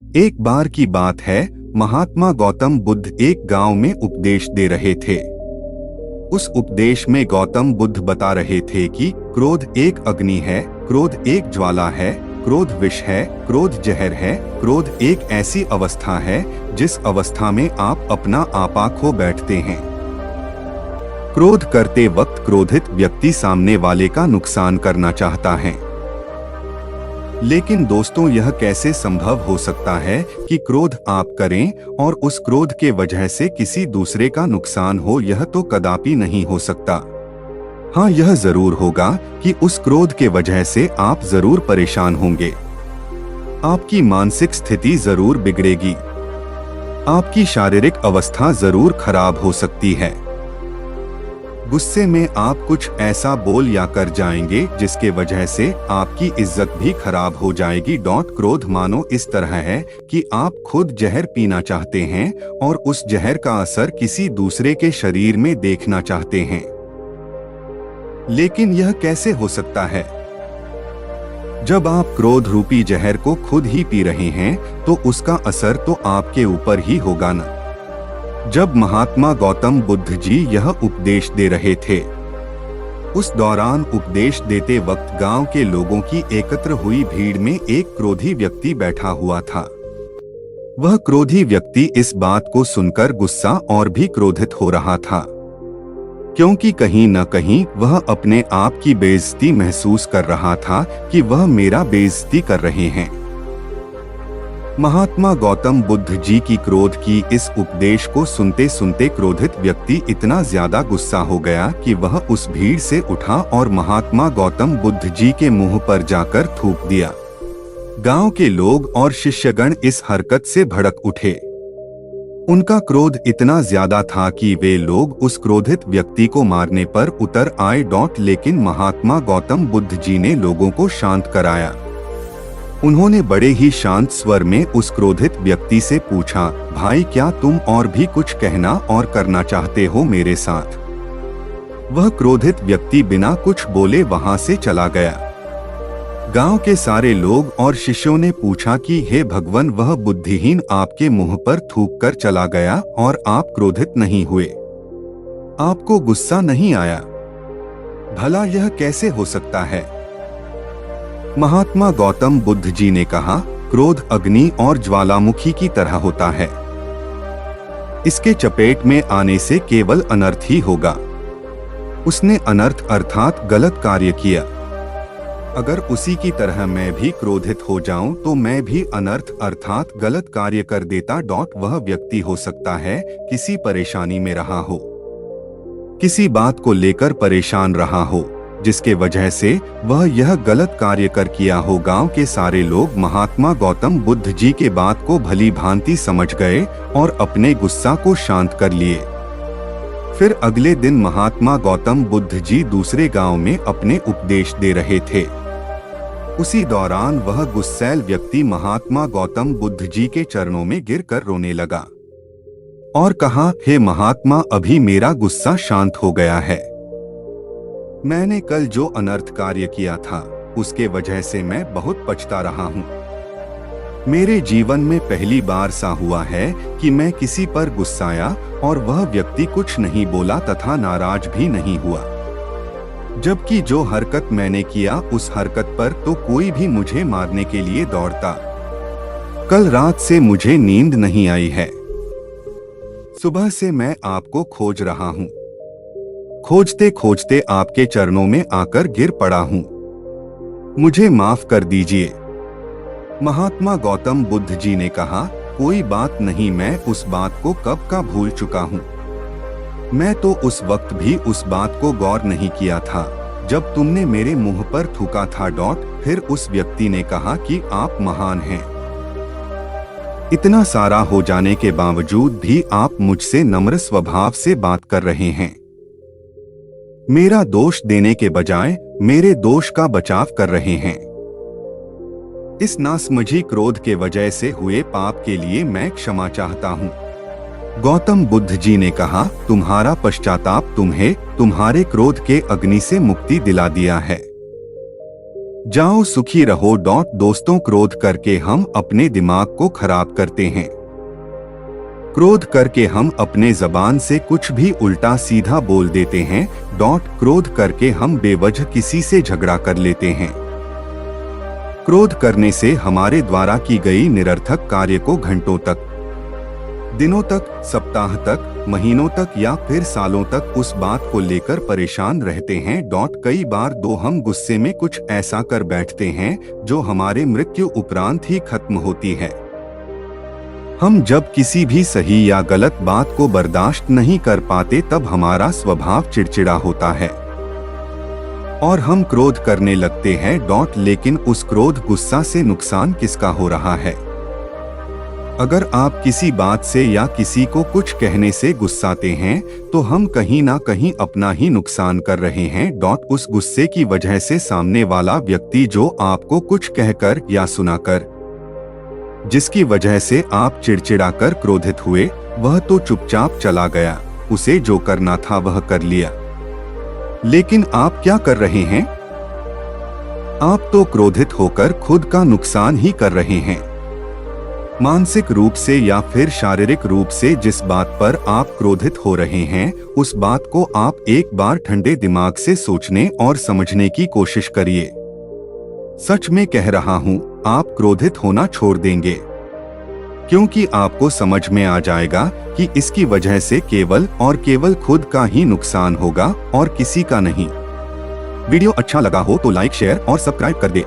एक बार की बात है, महात्मा गौतम बुद्ध एक गांव में उपदेश दे रहे थे। उस उपदेश में गौतम बुद्ध बता रहे थे कि क्रोध एक अग्नि है, क्रोध एक ज्वाला है, क्रोध विष है, क्रोध जहर है। क्रोध एक ऐसी अवस्था है जिस अवस्था में आप अपना आपा खो बैठते हैं। क्रोध करते वक्त क्रोधित व्यक्ति सामने वाले का नुकसान करना चाहता है। लेकिन दोस्तों, यह कैसे संभव हो सकता है कि क्रोध आप करें और उस क्रोध के वजह से किसी दूसरे का नुकसान हो? यह तो कदापि नहीं हो सकता। हाँ, यह जरूर होगा कि उस क्रोध के वजह से आप जरूर परेशान होंगे। आपकी मानसिक स्थिति जरूर बिगड़ेगी। आपकी शारीरिक अवस्था जरूर खराब हो सकती है। गुस्से में आप कुछ ऐसा बोल या कर जाएंगे जिसके वजह से आपकी इज्जत भी खराब हो जाएगी। क्रोध मानो इस तरह है कि आप खुद जहर पीना चाहते हैं और उस जहर का असर किसी दूसरे के शरीर में देखना चाहते हैं। लेकिन यह कैसे हो सकता है? जब आप क्रोध रूपी जहर को खुद ही पी रहे हैं तो उसका असर तो आपके ऊपर ही होगा ना। जब महात्मा गौतम बुद्ध जी यह उपदेश दे रहे थे, उस दौरान उपदेश देते वक्त गांव के लोगों की एकत्र हुई भीड़ में एक क्रोधी व्यक्ति बैठा हुआ था। वह क्रोधी व्यक्ति इस बात को सुनकर गुस्सा और भी क्रोधित हो रहा था, क्योंकि कहीं न कहीं वह अपने आप की बेइज्जती महसूस कर रहा था कि वह मेरा बेइज्जती कर रहे हैं। महात्मा गौतम बुद्ध जी की क्रोध की इस उपदेश को सुनते सुनते क्रोधित व्यक्ति इतना ज्यादा गुस्सा हो गया कि वह उस भीड़ से उठा और महात्मा गौतम बुद्ध जी के मुंह पर जाकर थूक दिया। गांव के लोग और शिष्यगण इस हरकत से भड़क उठे। उनका क्रोध इतना ज्यादा था कि वे लोग उस क्रोधित व्यक्ति को मारने पर उतर आए। लेकिन महात्मा गौतम बुद्ध जी ने लोगों को शांत कराया। उन्होंने बड़े ही शांत स्वर में उस क्रोधित व्यक्ति से पूछा, भाई, क्या तुम और भी कुछ कहना और करना चाहते हो मेरे साथ? वह क्रोधित व्यक्ति बिना कुछ बोले वहां से चला गया। गांव के सारे लोग और शिष्यों ने पूछा कि हे भगवान, वह बुद्धिहीन आपके मुंह पर थूक कर चला गया और आप क्रोधित नहीं हुए, आपको गुस्सा नहीं आया? भला यह कैसे हो सकता है? महात्मा गौतम बुद्ध जी ने कहा, क्रोध अग्नि और ज्वालामुखी की तरह होता है। इसके चपेट में आने से केवल अनर्थ ही होगा। उसने अनर्थ अर्थात गलत कार्य किया। अगर उसी की तरह मैं भी क्रोधित हो जाऊं तो मैं भी अनर्थ अर्थात गलत कार्य कर देता। वह व्यक्ति हो सकता है किसी परेशानी में रहा हो, किसी बात को लेकर परेशान रहा हो, जिसके वजह से वह यह गलत कार्य कर किया हो। गांव के सारे लोग महात्मा गौतम बुद्ध जी के बात को भली भांति समझ गए और अपने गुस्सा को शांत कर लिए। फिर अगले दिन महात्मा गौतम बुद्ध जी दूसरे गांव में अपने उपदेश दे रहे थे। उसी दौरान वह गुस्सैल व्यक्ति महात्मा गौतम बुद्ध जी के चरणों में गिरकर रोने लगा और कहा, हे महात्मा, अभी मेरा गुस्सा शांत हो गया है। मैंने कल जो अनर्थ कार्य किया था उसके वजह से मैं बहुत पछता रहा हूँ। मेरे जीवन में पहली बार सा हुआ है कि मैं किसी पर गुस्साया और वह व्यक्ति कुछ नहीं बोला तथा नाराज भी नहीं हुआ, जबकि जो हरकत मैंने किया उस हरकत पर तो कोई भी मुझे मारने के लिए दौड़ता। कल रात से मुझे नींद नहीं आई है। सुबह से मैं आपको खोज रहा हूँ। खोजते खोजते आपके चरणों में आकर गिर पड़ा हूँ। मुझे माफ कर दीजिए। महात्मा गौतम बुद्ध जी ने कहा, कोई बात नहीं, मैं उस बात को कब का भूल चुका हूँ। मैं तो उस वक्त भी उस बात को गौर नहीं किया था जब तुमने मेरे मुंह पर थूका था। फिर उस व्यक्ति ने कहा कि आप महान हैं। इतना सारा हो जाने के बावजूद भी आप मुझसे नम्र स्वभाव से बात कर रहे हैं। मेरा दोष देने के बजाय मेरे दोष का बचाव कर रहे हैं। इस नासमझी क्रोध के वजह से हुए पाप के लिए मैं क्षमा चाहता हूँ। गौतम बुद्ध जी ने कहा, तुम्हारा पश्चाताप तुम्हें तुम्हारे क्रोध के अग्नि से मुक्ति दिला दिया है। जाओ सुखी रहो। दोस्तों, क्रोध करके हम अपने दिमाग को खराब करते हैं। क्रोध करके हम अपने जबान से कुछ भी उल्टा सीधा बोल देते हैं। क्रोध करके हम बेवजह किसी से झगड़ा कर लेते हैं। क्रोध करने से हमारे द्वारा की गई निरर्थक कार्य को घंटों तक, दिनों तक, सप्ताह तक, महीनों तक या फिर सालों तक उस बात को लेकर परेशान रहते हैं। कई बार हम गुस्से में कुछ ऐसा कर बैठते हैं जो हमारे मृत्यु उपरांत ही खत्म होती है। हम जब किसी भी सही या गलत बात को बर्दाश्त नहीं कर पाते तब हमारा स्वभाव चिड़चिड़ा होता है और हम क्रोध करने लगते हैं। लेकिन उस क्रोध गुस्सा से नुकसान किसका हो रहा है? अगर आप किसी बात से या किसी को कुछ कहने से गुस्साते हैं तो हम कहीं ना कहीं अपना ही नुकसान कर रहे हैं। उस गुस्से की वजह से सामने वाला व्यक्ति जो आपको कुछ कहकर या सुनाकर, जिसकी वजह से आप चिड़चिड़ाकर क्रोधित हुए, वह तो चुपचाप चला गया, उसे जो करना था वह कर लिया। लेकिन आप क्या कर रहे हैं? आप तो क्रोधित होकर खुद का नुकसान ही कर रहे हैं। मानसिक रूप से या फिर शारीरिक रूप से जिस बात पर आप क्रोधित हो रहे हैं, उस बात को आप एक बार ठंडे दिमाग से सोचने और समझने की कोशिश करिए। सच में कह रहा हूँ, आप क्रोधित होना छोड़ देंगे, क्योंकि आपको समझ में आ जाएगा कि इसकी वजह से केवल और केवल खुद का ही नुकसान होगा और किसी का नहीं। वीडियो अच्छा लगा हो तो लाइक, शेयर और सब्सक्राइब कर दे।